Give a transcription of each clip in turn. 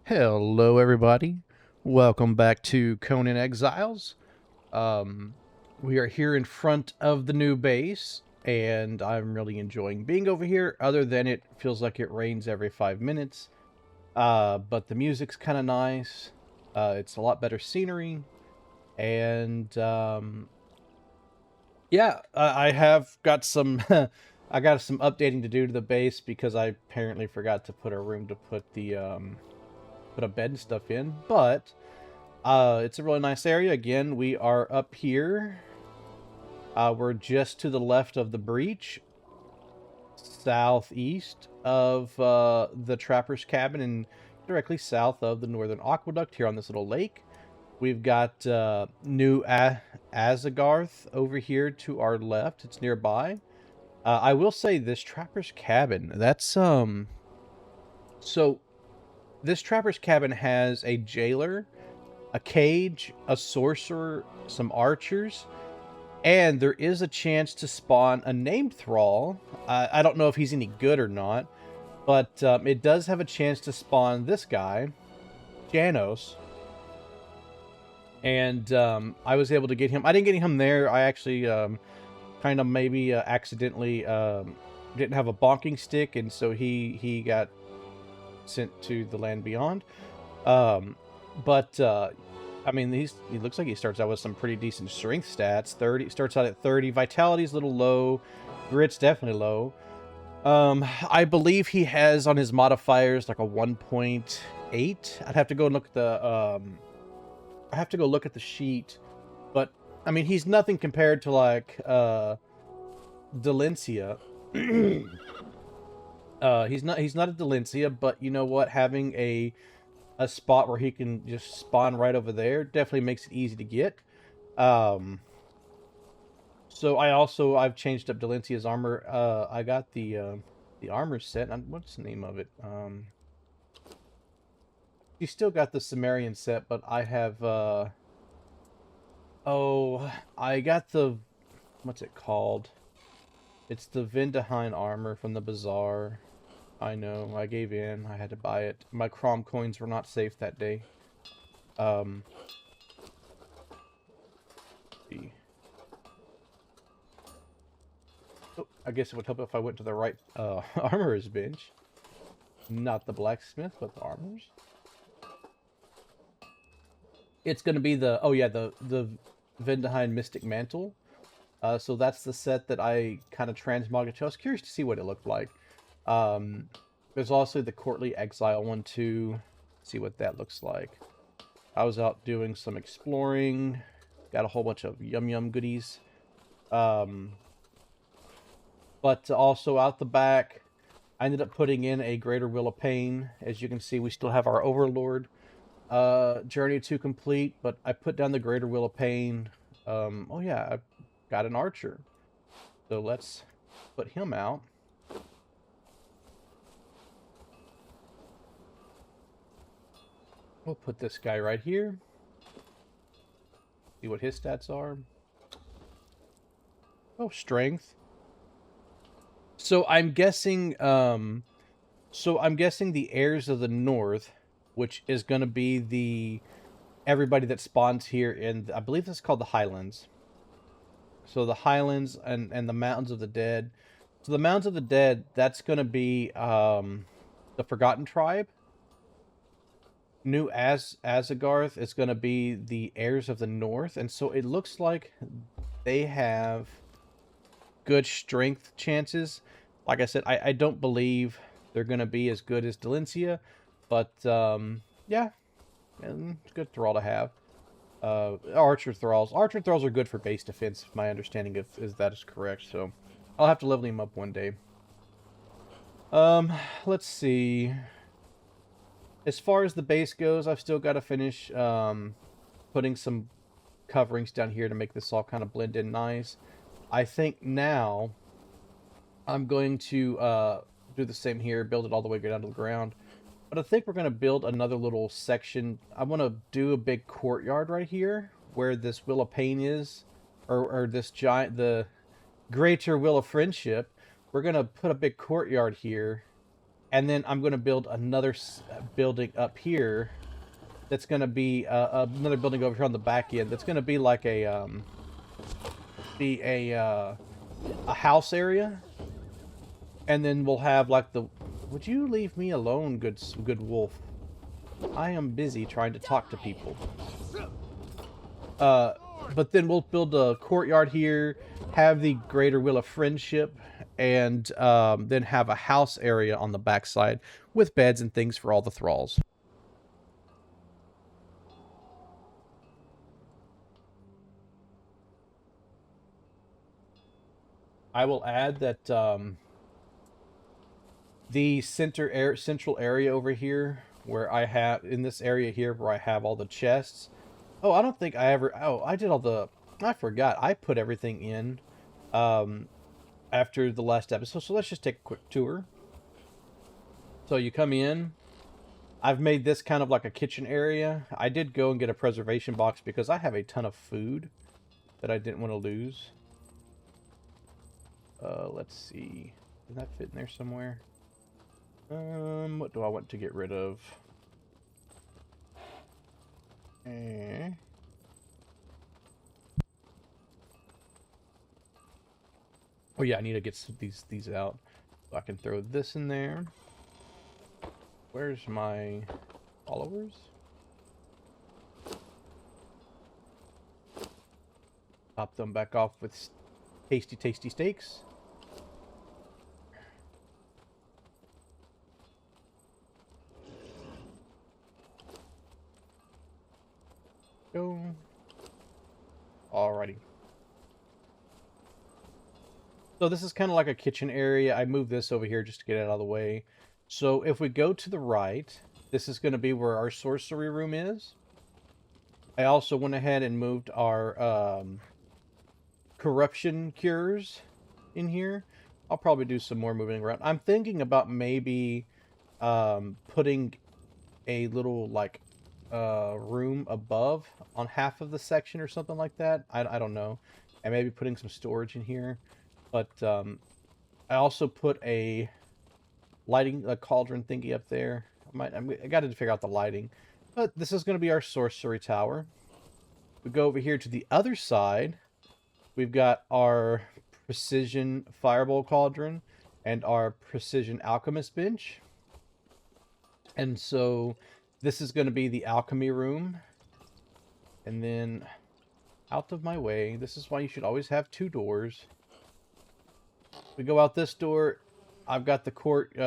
Hello, everybody. Welcome back to Conan Exiles. Um, we are here in front of the new base, and I'm really enjoying being over here, other than it feels like it rains every 5 minutes. But the music's kind of nice. It's a lot better scenery, and yeah, I have got some. I got some updating to do to the base because I apparently forgot to put a room to put the put a bed and stuff in, but it's a really nice area. Again, we are up here. We're just to the left of the breach, southeast of the trapper's cabin, and directly south of the northern aqueduct here on this little lake. We've got New Azagarth over here to our left. It's nearby. I will say this trapper's cabin, so this trapper's cabin has a jailer, a cage, a sorcerer, some archers, and there is a chance to spawn a named thrall. I don't know if he's any good or not, but it does have a chance to spawn this guy, Janos. And I was able to get him. I didn't get him there. I actually kind of maybe accidentally didn't have a bonking stick, and so he got sent to the land beyond. But I mean, he looks like he starts out with some pretty decent strength stats. 30 starts out at 30. Vitality's a little low. Grit's definitely low. I believe he has on his modifiers like a 1.8. I'd have to go and look at the I have to go look at the sheet, but I mean, he's nothing compared to like Delencia. He's not a Delencia, but you know what? Having a spot where he can just spawn right over there definitely makes it easy to get. So I've changed up Delencia's armor. I got the armor set. What's the name of it? You still got the Sumerian set, but I have oh, I got the, what's it called? It's the Vindahine armor from the bazaar. I know, I gave in. I had to buy it. My Crom coins were not safe that day. Um, see. Oh, I guess it would help if I went to the right armorer's bench. Not the blacksmith, but the armorers. It's going to be the, oh yeah, the Vindahine Mystic Mantle. So that's the set that I kind of transmogged to. I was curious to see what it looked like. There's also the Courtly Exile one too. See what that looks like. I was out doing some exploring. Got a whole bunch of yum goodies. But also out the back, I ended up putting in a Greater Will of Pain. As you can see, we still have our Overlord journey to complete, but I put down the Greater Will of Pain. Oh yeah, I got an archer. So let's put him out. We'll put this guy right here. See what his stats are. Oh, strength. So I'm guessing the heirs of the north, which is going to be the everybody that spawns here in, I believe this is called the Highlands. So the Highlands and the Mountains of the Dead. So the Mountains of the Dead, that's going to be the Forgotten Tribe. New Azagarth is going to be the heirs of the north, and so it looks like they have good strength chances. Like I said, I don't believe they're going to be as good as Delencia, but yeah, it's a good thrall to have. Archer thralls are good for base defense, if my understanding is that is correct. So I'll have to level him up one day. Let's see. As far as the base goes, I've still got to finish putting some coverings down here to make this all kind of blend in nice. I think now I'm going to do the same here, build it all the way down to the ground. But I think we're going to build another little section. I want to do a big courtyard right here where this Will of Pain is, or this giant, the Greater Will of Friendship. We're going to put a big courtyard here. And then I'm going to build another building up here. That's going to be another building over here on the back end. That's going to be like a house area. And then we'll have like the... Would you leave me alone, good wolf? I am busy trying to talk to people. But then we'll build a courtyard here, have the Greater Wheel of Friendship, and then have a house area on the backside with beds and things for all the thralls. I will add that the central area over here, where I have, in this area here where I have all the chests. Oh, I don't think I ever, oh, I did all the, I forgot, I put everything in after the last episode, so let's just take a quick tour. So you come in, I've made this kind of like a kitchen area. I did go and get a preservation box because I have a ton of food that I didn't want to lose. Let's see, does that fit in there somewhere? What do I want to get rid of? Oh yeah, I need to get these out. So I can throw this in there. Where's my followers? Top them back off with tasty, tasty steaks. Go. Alrighty. So this is kind of like a kitchen area. I moved this over here just to get it out of the way. So if we go to the right, this is going to be where our sorcery room is. I also went ahead and moved our corruption cures in here. I'll probably do some more moving around. I'm thinking about maybe putting a little like room above on half of the section or something like that. I don't know. And maybe putting some storage in here. But I also put a lighting, a cauldron thingy up there. I got to figure out the lighting. But this is going to be our sorcery tower. We go over here to the other side. We've got our precision fireball cauldron and our precision alchemist bench. And so this is going to be the alchemy room. And then out of my way, this is why you should always have two doors. We go out this door. I've got the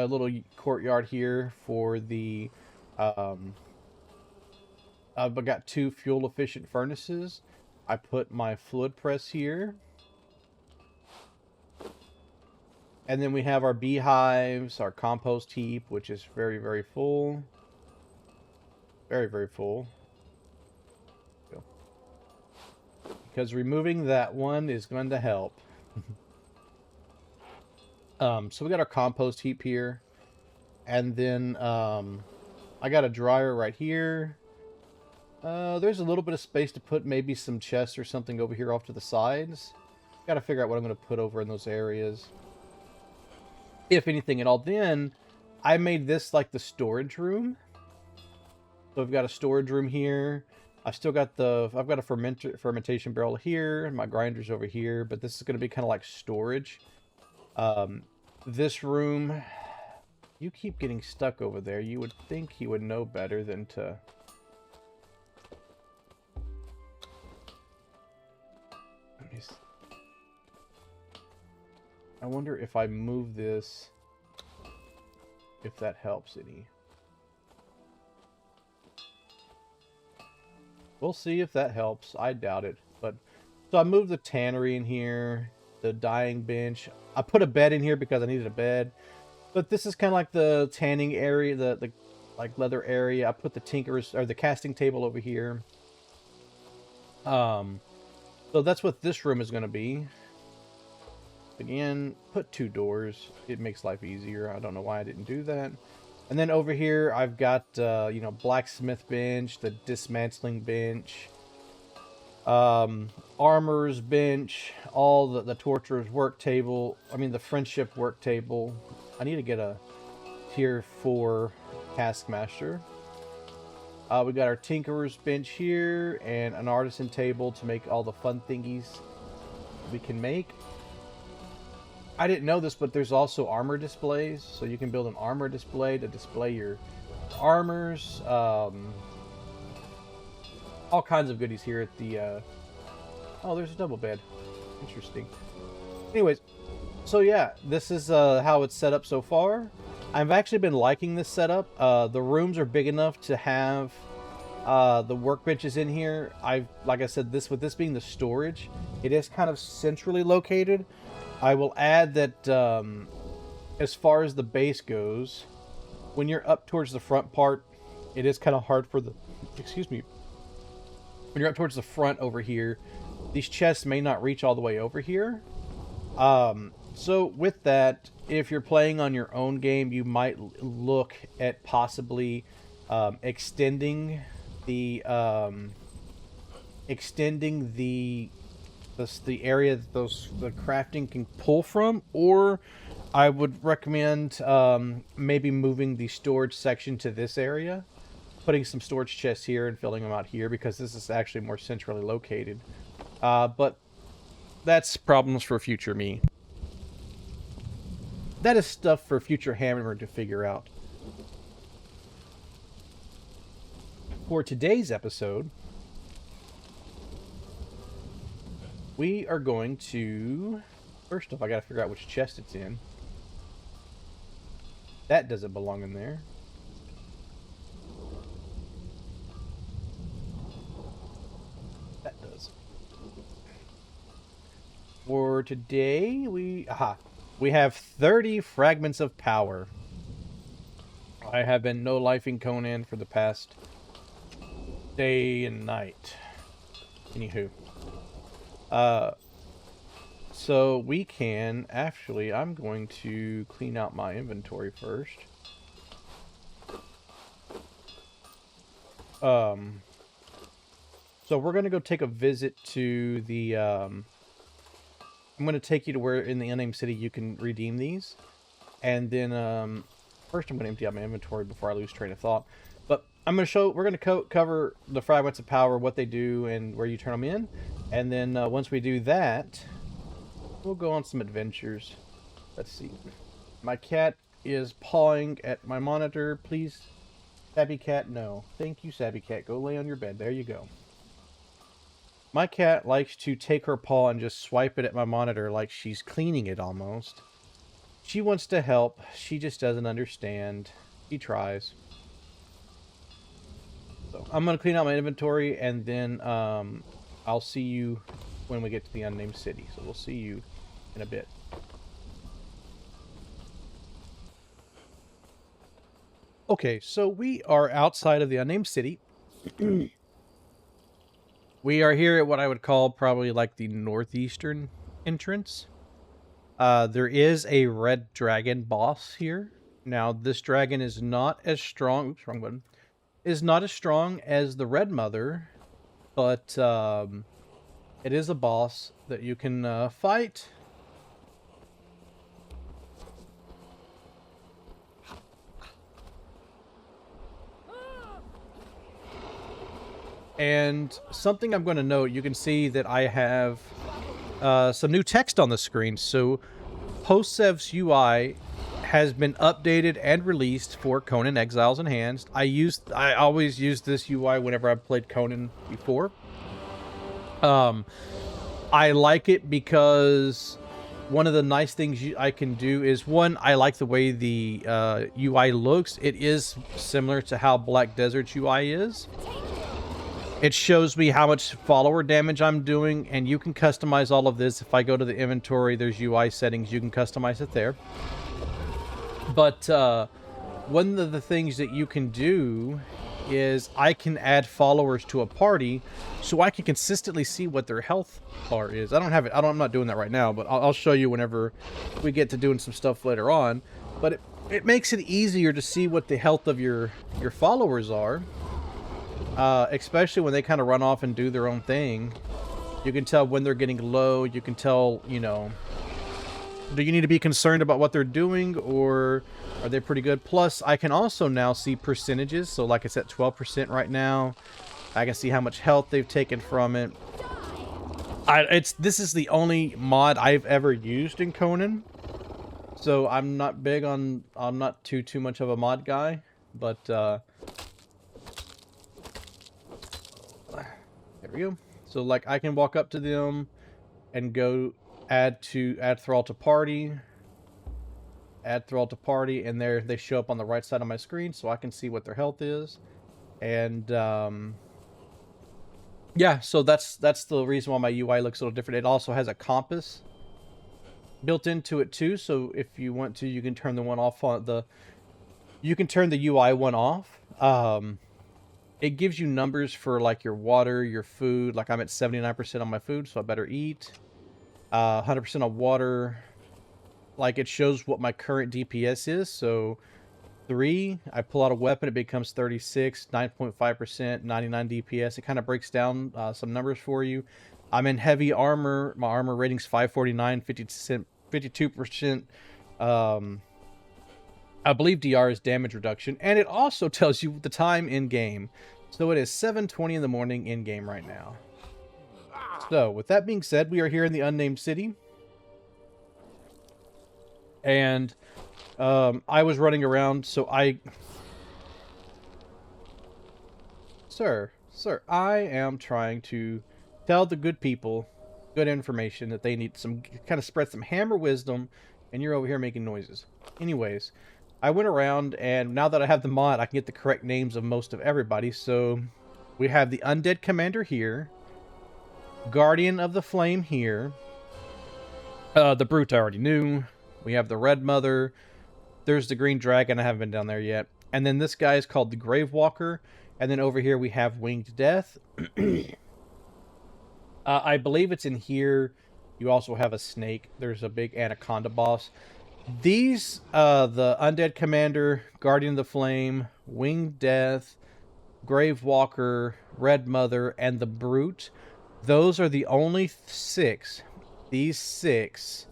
little courtyard here for the I've got two fuel efficient furnaces. I put my fluid press here. And then we have our beehives, our compost heap, which is very, very full. Very, very full. Because removing that one is going to help. So we got our compost heap here. And then I got a dryer right here. There's a little bit of space to put maybe some chests or something over here off to the sides. Got to figure out what I'm going to put over in those areas. If anything at all. Then I made this like the storage room. So I've got a storage room here. I've got a fermentation barrel here, and my grinder's over here, but this is going to be kind of like storage. This room, you keep getting stuck over there. You would think he would know better than to... I wonder if I move this, if that helps any. We'll see if that helps. I doubt it. But so I moved the tannery in here, the dyeing bench. I put a bed in here because I needed a bed. But this is kind of like the tanning area, the like leather area. I put the tinker's or the casting table over here. So that's what this room is going to be. Again, put two doors. It makes life easier. I don't know why I didn't do that. And then over here, I've got, you know, blacksmith bench, the dismantling bench, armorer's bench, all the torturer's work table. I mean, the friendship work table. I need to get a here for Taskmaster. We got our Tinkerer's bench here and an artisan table to make all the fun thingies we can make. I didn't know this, but there's also armor displays, so you can build an armor display to display your armors. All kinds of goodies here at the... Oh, there's a double bed. Interesting. Anyways, so yeah, this is how it's set up so far. I've actually been liking this setup. The rooms are big enough to have the workbenches in here. Like I said, with this being the storage, it is kind of centrally located. I will add that as far as the base goes, when you're up towards the front part, it is kind of hard for the... Excuse me. When you're up towards the front over here, these chests may not reach all the way over here. So with that, if you're playing on your own game, you might look at possibly extending the area that the crafting can pull from, or I would recommend maybe moving the storage section to this area, putting some storage chests here and filling them out here, because this is actually more centrally located. But that's problems for future me. That is stuff for future Hammer to figure out. For today's episode, we are going to... First off, I gotta figure out which chest it's in. That doesn't belong in there. That does. For today, we have 30 fragments of power. I have been no-lifing Conan for the past day and night. Anywho. So we can... Actually, I'm going to clean out my inventory first. So we're going to go take a visit to the... I'm going to take you to where in the unnamed city you can redeem these. And then, first I'm going to empty out my inventory before I lose train of thought. But we're going to cover the fragments of power, what they do, and where you turn them in. And then, once we do that, we'll go on some adventures. Let's see. My cat is pawing at my monitor. Please, Sabby Cat, no. Thank you, Sabby Cat. Go lay on your bed. There you go. My cat likes to take her paw and just swipe it at my monitor like she's cleaning it almost. She wants to help. She just doesn't understand. She tries. So I'm going to clean out my inventory, and then I'll see you when we get to the unnamed city. So we'll see you in a bit. Okay, so we are outside of the unnamed city. We are here at what I would call probably like the northeastern entrance. There is a red dragon boss here. Now, this dragon is not as strong... Oops, wrong button. Is not as strong as the Red Mother, but it is a boss that you can fight. And something I'm going to note, you can see that I have some new text on the screen. So PostSev's UI has been updated and released for Conan Exiles Enhanced. I always use this UI whenever I've played Conan before. I like it because one of the nice things I can do is, one, I like the way the UI looks. It is similar to how Black Desert's UI is. It shows me how much follower damage I'm doing, and you can customize all of this. If I go to the inventory, there's UI settings. You can customize it there. But one of the things that you can do is I can add followers to a party, so I can consistently see what their health bar is. I don't have it. I'm not doing that right now, but I'll show you whenever we get to doing some stuff later on. But it makes it easier to see what the health of your followers are. Especially when they kind of run off and do their own thing. You can tell when they're getting low. You can tell, you know, Do you need to be concerned about what they're doing, or are they pretty good? Plus, I can also now see percentages. So like it's at 12% right now. I can see how much health they've taken from it. This is the only mod I've ever used in Conan. So I'm not big on, I'm not too much of a mod guy, but there we go. So like I can walk up to them and go add thrall to party, and there they show up on the right side of my screen, so I can see what their health is. And yeah, so that's the reason why my UI looks a little different. It also has a compass built into it too, so if you want to, you can turn the one off on the, you can turn the UI one off. It gives you numbers for like your water, your food. Like I'm at 79% on my food, so I better eat. 100% on water. Like it shows what my current DPS is. So 3, I pull out a weapon, it becomes 36, 9.5%, 99 DPS. It kind of breaks down some numbers for you. I'm in heavy armor. My armor rating's 549, 52%. I believe DR is damage reduction, and it also tells you the time in game. So it is 7:20 in the morning in game right now. So with that being said, we are here in the unnamed city, and I was running around. So sir, I am trying to tell the good people good information that they need, some kind of spread some hammer wisdom, and you're over here making noises. Anyways, I went around, and now that I have the mod, I can get the correct names of most of everybody. So we have the Undead Commander here, Guardian of the Flame here, the Brute I already knew. We have the Red Mother. There's the Green Dragon. I haven't been down there yet. And then this guy is called the Grave Walker. And then over here we have Winged Death. I believe it's in here. You also have a snake. There's a big anaconda boss. These, the Undead Commander, Guardian of the Flame, Winged Death, Grave Walker, Red Mother, and the Brute, those are the only 6. These 6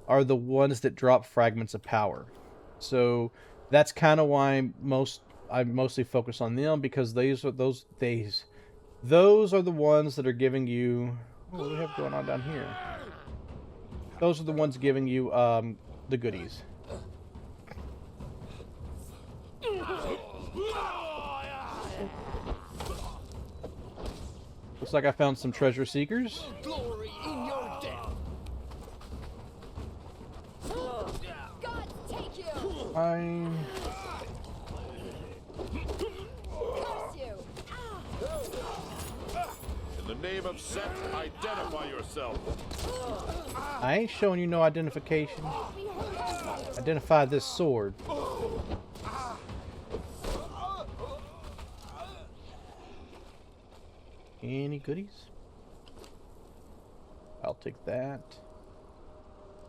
are the ones that drop fragments of power. So that's kind of why I mostly focus on them, because those are the ones that are giving you, what do we have going on down here? Those are the ones giving you the goodies. Looks like I found some treasure seekers. Glory in your death. God take you. I Curse you. In the name of Set, identify yourself. ain't showing you no identification. Identify this sword. Any goodies? I'll take that.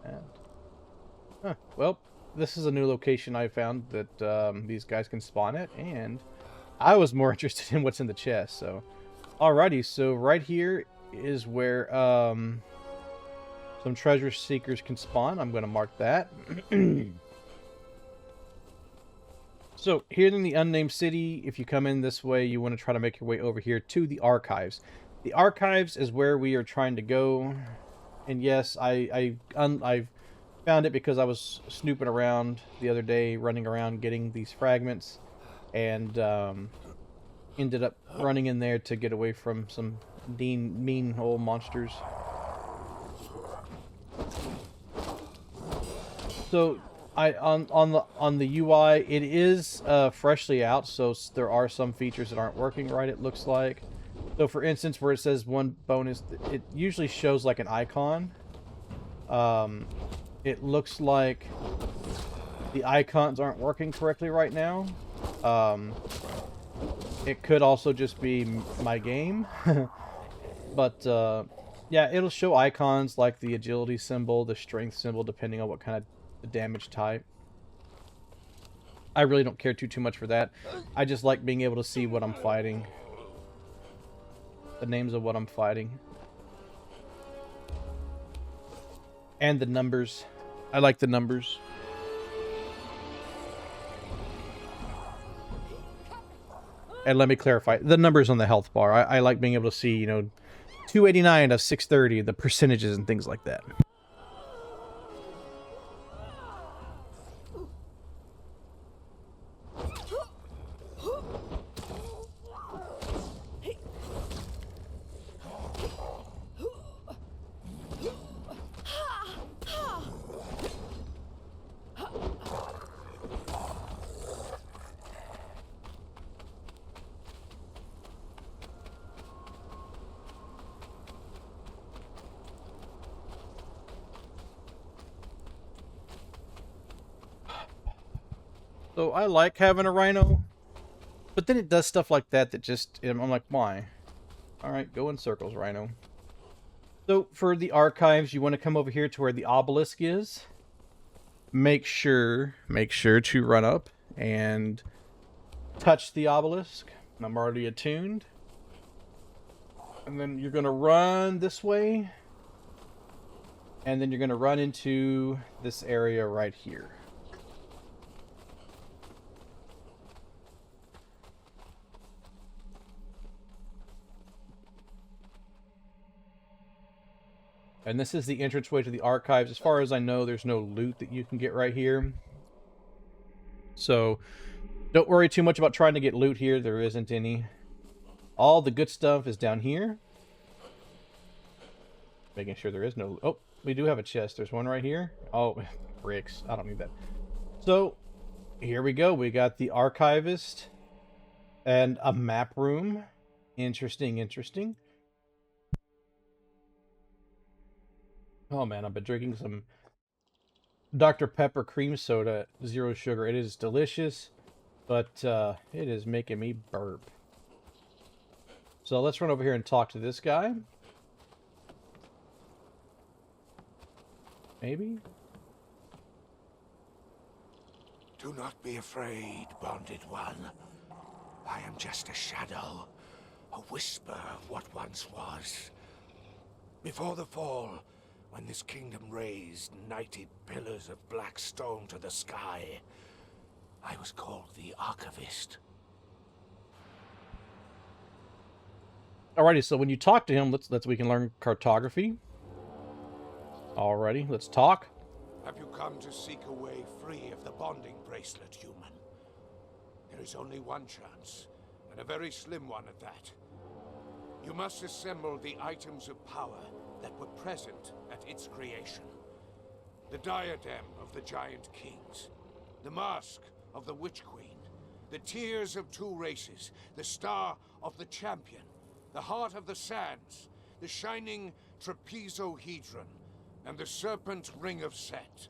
And huh, well, this is a new location I found that these guys can spawn at, and I was more interested in what's in the chest. So, alrighty, so right here is where some treasure seekers can spawn. I'm going to mark that. So, here in the unnamed city, if you come in this way, you want to try to make your way over here to the Archives. The Archives is where we are trying to go. And yes, I found it because I was snooping around the other day, running around getting these fragments, and ended up running in there to get away from some mean old monsters. So on the UI, it is freshly out, so there are some features that aren't working right, it looks like. So for instance, where it says one bonus, it usually shows like an icon. It looks like the icons aren't working correctly right now. It could also just be my game. But yeah, it'll show icons like the agility symbol, the strength symbol, depending on what kind of damage type. I really don't care too much for that. I just like being able to see what I'm fighting. The names of what I'm fighting. And the numbers. I like the numbers. And let me clarify, the numbers on the health bar. I like being able to see, you know, 289 of 630, the percentages and things like that. So I like having a rhino, but then it does stuff like that that just, I'm like, why? Alright, go in circles, rhino. So for the archives, you want to come over here to where the obelisk is. Make sure to run up and touch the obelisk. I'm already attuned. And then you're going to run this way. And then you're going to run into this area right here. And this is the entranceway to the archives. As far as I know, there's no loot that you can get right here. So, don't worry too much about trying to get loot here. There isn't any. All the good stuff is down here. Making sure there is no... Oh, we do have a chest. There's one right here. Oh, bricks. I don't need that. So, here we go. We got the Archivist and a map room. Interesting, interesting. Oh man, I've been drinking some Dr. Pepper cream soda, 0 sugar. It is delicious, but it is making me burp. So let's run over here and talk to this guy. Maybe? Do not be afraid, bonded one. I am just a shadow, a whisper of what once was. Before the fall, when this kingdom raised knighted pillars of black stone to the sky, I was called the Archivist. Alrighty, so when you talk to him, let's we can learn cartography. Alrighty, let's talk. Have you come to seek a way free of the bonding bracelet, human? There is only one chance, and a very slim one at that. You must assemble the items of power that were present at its creation. The diadem of the giant kings, the mask of the witch queen, the tears of 2 races, the star of the champion, the heart of the sands, the shining trapezohedron, and the serpent ring of Set.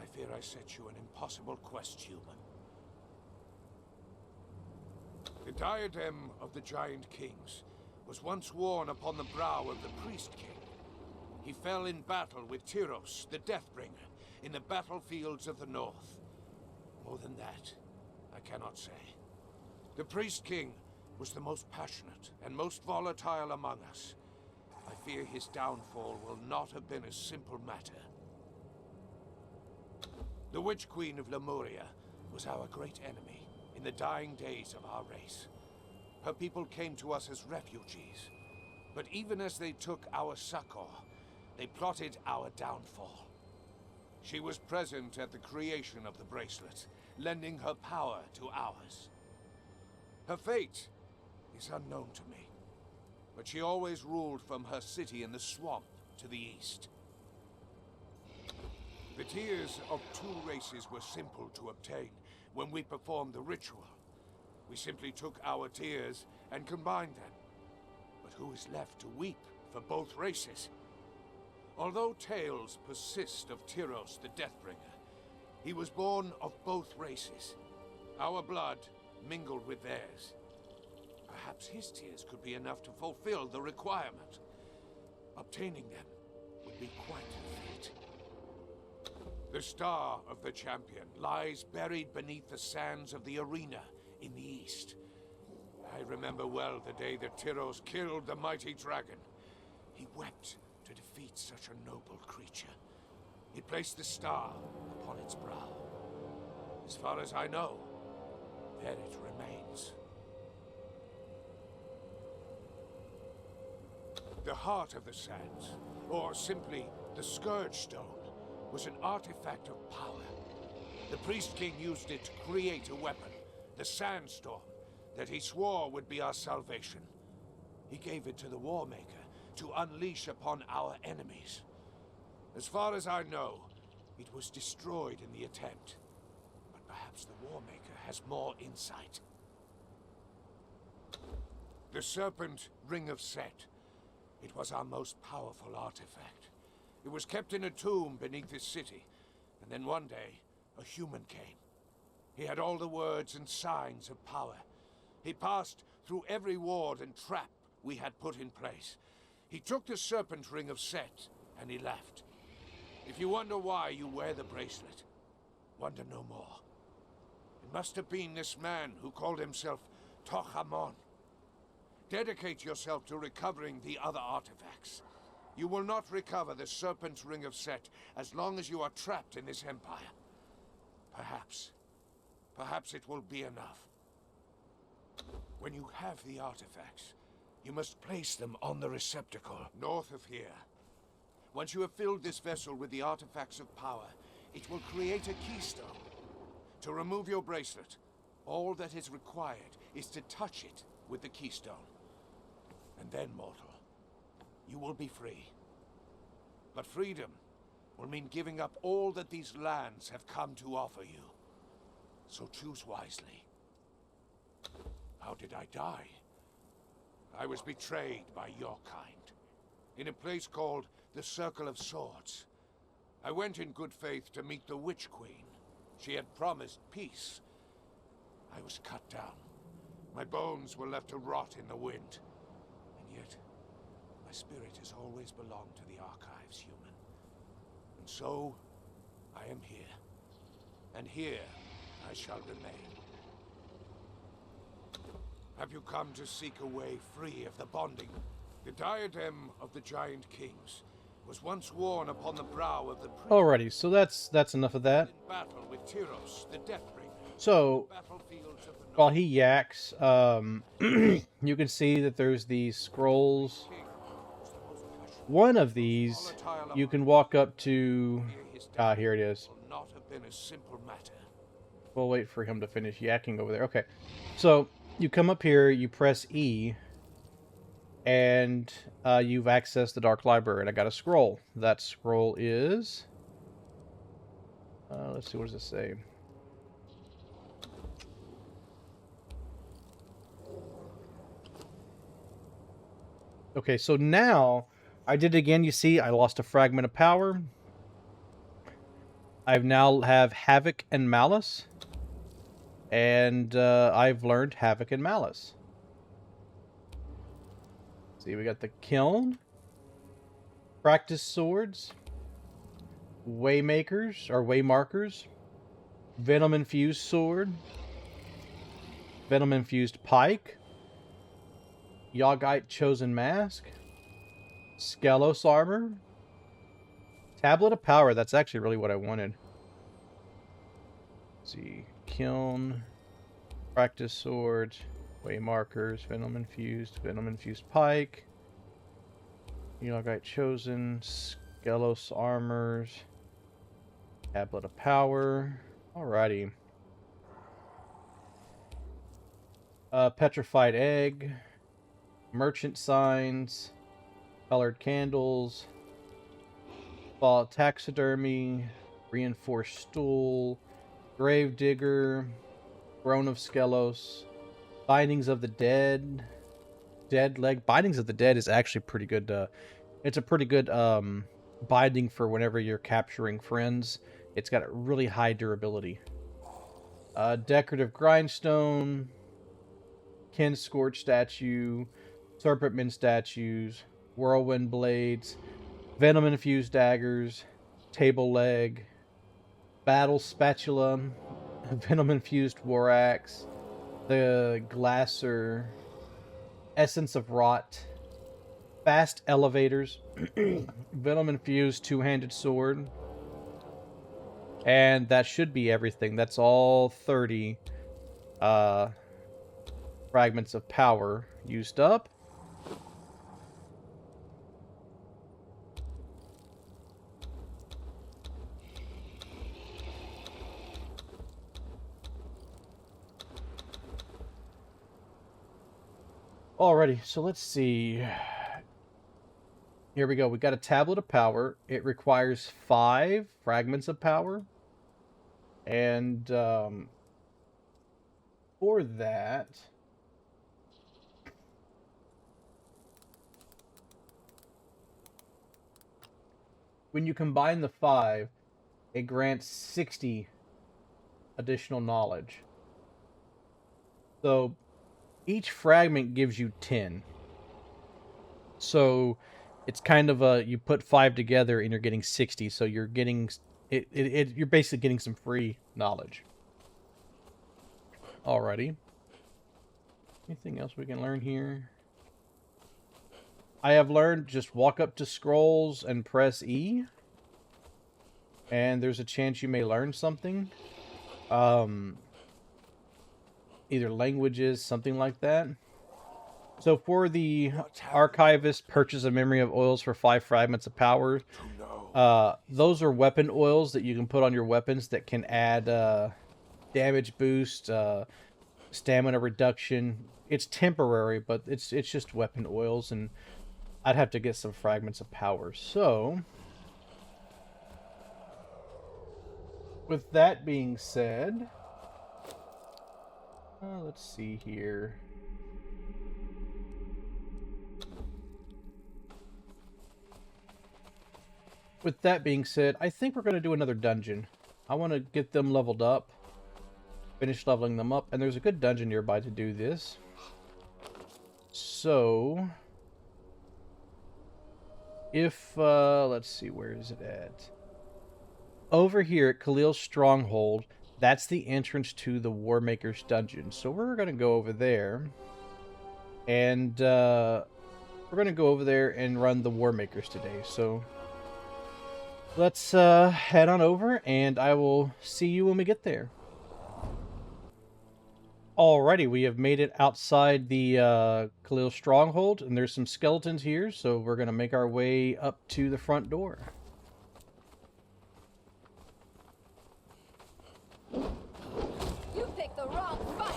I fear I set you an impossible quest, human. The diadem of the giant kings was once worn upon the brow of the priest king. He fell in battle with Tyros, the Deathbringer, in the battlefields of the north. More than that, I cannot say. The priest king was the most passionate and most volatile among us. I fear his downfall will not have been a simple matter. The Witch Queen of Lemuria was our great enemy in the dying days of our race. Her people came to us as refugees, but even as they took our succor, they plotted our downfall. She was present at the creation of the bracelet, lending her power to ours. Her fate is unknown to me, but she always ruled from her city in the swamp to the east. The tears of 2 races were simple to obtain when we performed the ritual. We simply took our tears and combined them. But who is left to weep for both races? Although tales persist of Tyros the Deathbringer, he was born of both races. Our blood mingled with theirs. Perhaps his tears could be enough to fulfill the requirement. Obtaining them would be quite a feat. The Star of the Champion lies buried beneath the sands of the arena in the east. I remember well the day that Tyros killed the mighty dragon. He wept to defeat such a noble creature. He placed the star upon its brow. As far as I know, there it remains. The heart of the sands, or simply the Scourge Stone, was an artifact of power. The Priest King used it to create a weapon, the Sandstorm, that he swore would be our salvation. He gave it to the Warmaker to unleash upon our enemies. As far as I know, it was destroyed in the attempt. But perhaps the Warmaker has more insight. The Serpent Ring of Set. It was our most powerful artifact. It was kept in a tomb beneath this city, and then one day, a human came. He had all the words and signs of power. He passed through every ward and trap we had put in place. He took the Serpent Ring of Set, and he left. If you wonder why you wear the bracelet, wonder no more. It must have been this man who called himself Tohamon. Dedicate yourself to recovering the other artifacts. You will not recover the Serpent's Ring of Set as long as you are trapped in this empire. Perhaps it will be enough. When you have the artifacts, you must place them on the receptacle north of here. Once you have filled this vessel with the artifacts of power, it will create a keystone. To remove your bracelet, all that is required is to touch it with the keystone. And then, mortal, you will be free. But freedom will mean giving up all that these lands have come to offer you. So choose wisely. How did I die? I was betrayed by your kind, in a place called the Circle of Swords. I went in good faith to meet the Witch Queen. She had promised peace. I was cut down. My bones were left to rot in the wind. And yet, my spirit has always belonged to the Archives, human. And so, I am here. And here, I shall remain. Have you come to seek a way free of the bonding? The diadem of the Giant Kings was once worn upon the brow of the priest. Alrighty, so that's enough of that. In battle with Tyros, the Deathbringer. So, Battlefields of the while he yaks, you can see that there's these scrolls. King was the most passionate. One of these, you can walk up to... Ah, here it is. Will not have been a simple matter. We'll wait for him to finish yakking over there. Okay, so you come up here, you press E, and you've accessed the Dark Library, and I got a scroll. That scroll is... let's see, what does it say? Okay, so now, I did it again, you see, I lost a fragment of power. I now have Havoc and Malice. And I've learned Havoc and Malice. See, we got the Kiln, Practice Swords, Waymakers, or Waymarkers, Venom Infused Sword, Venom Infused Pike, Yogite Chosen Mask, Skelos Armor, Tablet of Power. That's actually really what I wanted. Let's see. Kiln, Practice Sword, Waymarkers, Venom Infused Pike, Yogite Chosen, Skelos Armors, Tablet of Power. Alrighty. Petrified Egg, Merchant Signs, Colored Candles, Fall Taxidermy, Reinforced Stool, Gravedigger, Throne of Skelos, Bindings of the Dead, Dead Leg. Bindings of the Dead is actually pretty good. It's a pretty good binding for whenever you're capturing friends. It's got a really high durability. Decorative Grindstone, Kin Scorch Statue, Serpentman Statues, Whirlwind Blades, Venom Infused Daggers, Table Leg, Battle Spatula, Venom Infused War Axe, the Glasser, Essence of Rot, Fast Elevators, Venom Infused Two-Handed Sword, And that should be everything. That's all 30 fragments of power used up. Alrighty, so let's see. Here we go. We got a tablet of power. It requires 5 fragments of power. And for that, when you combine the 5, it grants 60 additional knowledge. So each fragment gives you 10. So it's kind of a, you put 5 together and you're getting 60. So you're getting you're basically getting some free knowledge. Alrighty. Anything else we can learn here? I have learned just walk up to scrolls and press E. And there's a chance you may learn something. Either languages, something like that. So for the Archivist, purchase a memory of oils for 5 fragments of power. Those are weapon oils that you can put on your weapons that can add damage boost, stamina reduction. It's temporary, but it's just weapon oils, and I'd have to get some fragments of power. So, with that being said, let's see here. With that being said, I think we're going to do another dungeon. I want to get them leveled up. Finish leveling them up. And there's a good dungeon nearby to do this. So, if, let's see, where is it at? Over here at Khalil's Stronghold, that's the entrance to the Warmaker's Dungeon. So we're going to go over there. And, we're going to go over there and run the Warmakers today. So let's head on over, and I will see you when we get there. Alrighty, we have made it outside the Khalil Stronghold, and there's some skeletons here, so we're going to make our way up to the front door. You picked the wrong fight.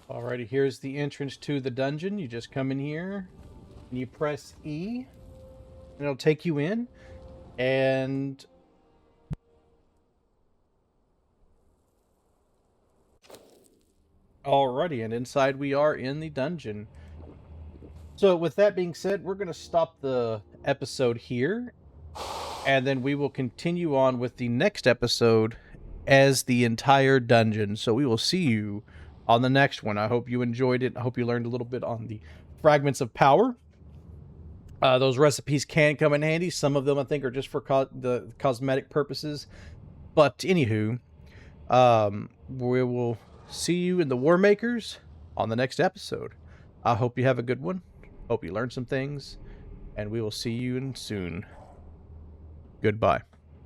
Alrighty, here's the entrance to the dungeon. You just come in here, and you press E, and it'll take you in, and alrighty, and inside we are in the dungeon. So with that being said, we're going to stop the episode here, and then we will continue on with the next episode as the entire dungeon. So we will see you on the next one. I hope you enjoyed it. I hope you learned a little bit on the fragments of power. Those recipes can come in handy. Some of them I think are just for the cosmetic purposes. But anywho, we will see you in the Warmakers on the next episode. I hope you have a good one. Hope you learned some things. And we will see you soon. Goodbye.